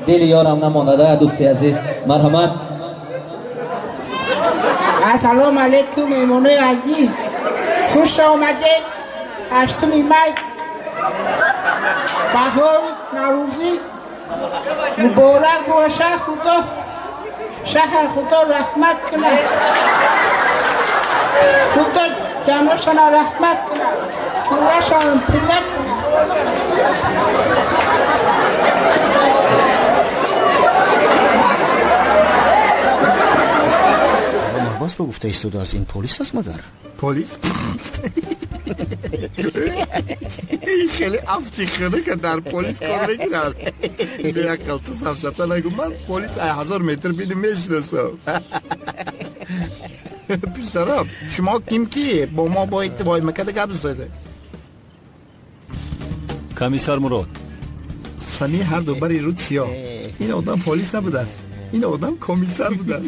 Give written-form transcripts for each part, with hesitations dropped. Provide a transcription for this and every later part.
دل یارم نمانده. دوستی عزیز مرحمت. سلام علیکم مهمانای عزیز، خوش آمدید. 8 می بهار نوروزی مبارک باشه. خدا شهر خدا رحمت کنه، خدا جمعشان رحمت کنه، خداشان پدر کنه. محباس رو گفته ایستوده از این پلیس هست مگر؟ پلیس؟ خیلی افتخاره که در پلیس کار میکنن. بیا کل تو سفسطه نگو من پلیس 1000 متر بینی میشناسم. پسرم شما کیم کی با ما باید وای مکده گپ زده؟ کمیسر مراد. سمی هر دو بری رود سیاه. این آدم پلیس نبوده است، این آدم کمیسر بوده است.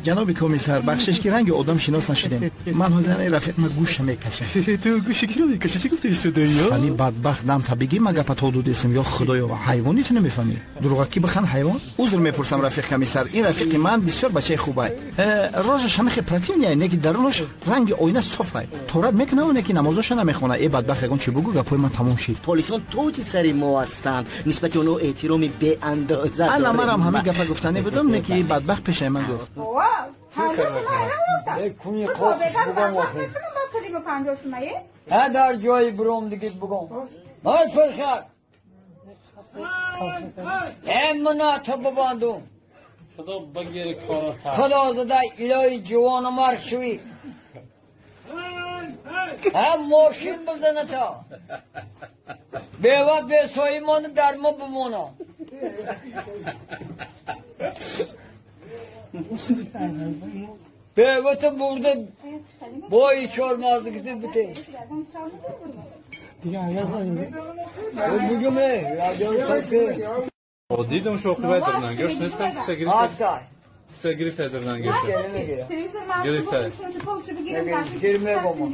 جناب کمیسر بخشش که رنگ آدم شناس نشدیم. من حاضرم رفیق ما گوش میکشه. تو گوش کی رو میکشه؟ چی گفته ایستادی؟ سمی بدبخت دم تا بگی مگه پتا دو دستم یا خدایا حیوانی تو نمیفهمی. دروغکی بخن حیوان. عذر میپرسم رفیق کمیسر، این رفیق من بسیار بچه خوبه. روزش همه پراتیونیه، نگی درونش رنگ آینه صافه. تورات میکنه و نگی نمازش نمیخونه. ای بدبخت اگون چی بگو گپای من تموم شد. پلیسان توتی سری ما هستند، نسبت اونو احترامی به اندازه. الا مرام همه گپ گفتنی بدم نگی بدبخت پیش من گفت. کنی خوش بگم واقعا نه در جای بروم دیگه بگم مای فرخت امنا تا ببندم خدا بگیر کارا. خدا زده الهی جوان مرگ شوی هم ماشین بزنه تا بیوه به سایمان در ما بمانا بیوه تا برده بایی چار مازده کسی بته دیدم شوخی باید درنان گشت نیستم که سگریت درنان گشت گرفته گرمه بابا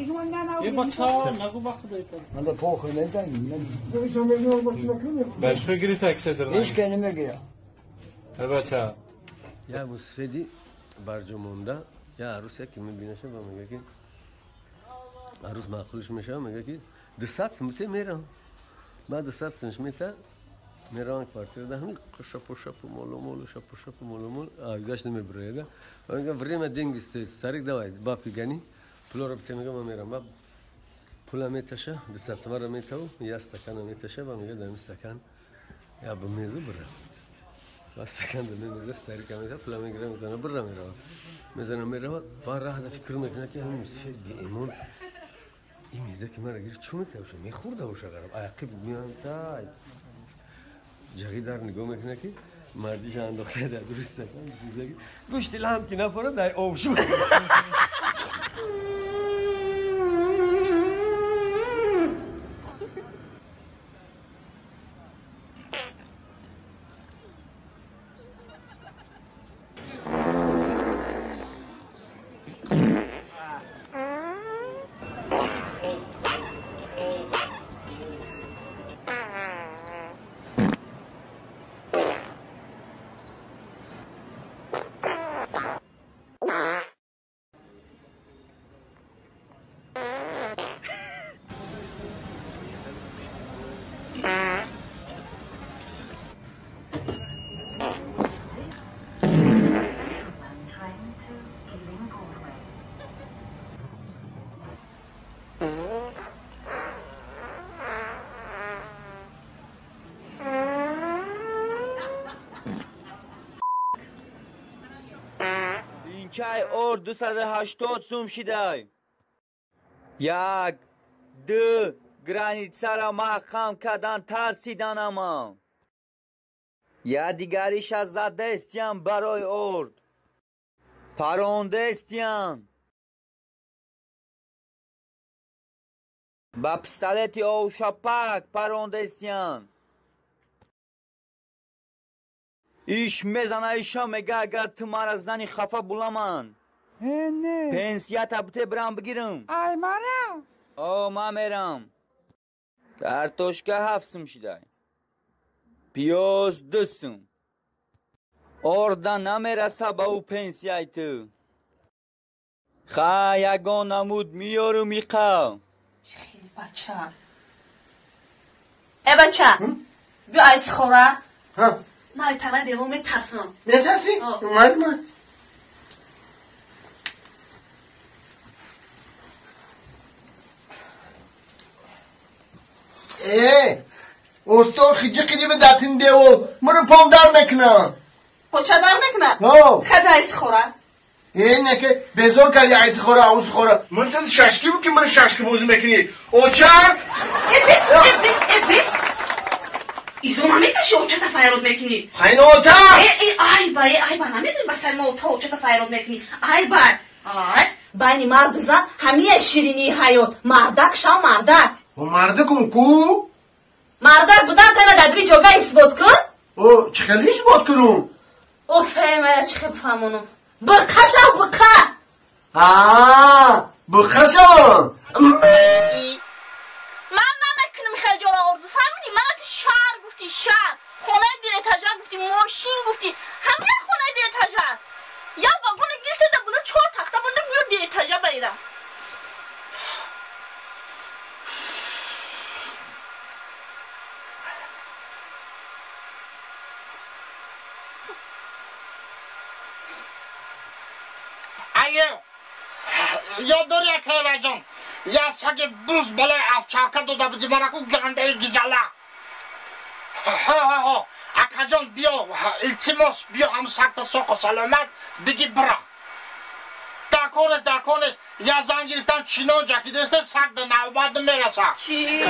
یه بچه نگو بخدا من دا پاخر میزنیم بشکو گرفته اکسه درنان هیچ که نمیگیرم بچه یا مسفیدی برجامونده یا عروس یکی میبینشه با میگه که عروس معقولش میشه میگه که 200 سمته میرم بعد 200 سنش میته میرم کارتر ده همین شپ مولو شپ مول گاش نمیبره میگه время деньги стоит старик давай бабки гони پول رو بده میگم من میرم بعد پول میتشه 200 سمر رو میتو یا استکان میتشه و میگه دم استکان یا به میزو بره استکان دم میز استریک میته پول میگیره میزنه بره میره با راه ده فکر میکنه که همین سید بی ایمان این میزه که مرا گیر چون میکشه میخورده باشه غرب عقب میان تا جغی در نگاه میکنه که مردیش انداخته در درسته گوشت لحم که نپره در آب شد این چای اور 280 سوم شده یک دو گرانیت سر محکم کردن ترسیدن اما یا دیگریش از زده استیم برای ارد پرونده استیم با پستالتی او شپک پرونده استیم ایش میزنه ایشا میگه اگر تو مرا زنی خفه بولمان نه پنسیت بوده برام بگیرم ای مرا او ما میرم کارتوشکا 7 سوم شده پیاز 2 سوم آردا نمیرسه به او پنسیای تو خواه یگان نمود میارم ایقا خیلی بچه ای بچه بیا ایس خوره من تنه دیوان میترسم میترسی؟ اومد من استاد خیجه خیلی به دتین دیو مرو پام در میکنم پوچه در میکنم؟ خیلی ایس خوره اینه که بزرگ کردی عیسی خوره عوض خوره من تو ششکی بود که من ششکی بوزی میکنی اوچر ابی ایزو نمیکشی اوچه تا فیرود میکنی خیلی اوتا ای با نمیدونی بسر ما اوچه تا فیرود میکنی ای بینی مرد زن همیه شیرینی حیات مردک شو مردک و مردکم کو؟ مردک بودن تنه دادوی جوگه اثبات کن او چخیلی اثبات کنم؟ او فهمه چخی بفهمونم بخشم بخشم من نمیکنم خیلی جالا آرزو فهمیدی من که شهر گفتی شهر خونه دیتاجر گفتی ماشین گفتی همه خونه دیتاجر یا واگون گیفت ده بونه 4 تخته بونه بیا دیتاجر بیره یاد داری اکه جان یا سگ بوز بله افچاکه دو دا بودی مرکو گنده گیزاله اکه جان بیا التماس بیا هم سکت ساق و سلامت بگی برا درکونست یا زن گرفتن چینا جاکی دسته سکت نوبت میرسه چی؟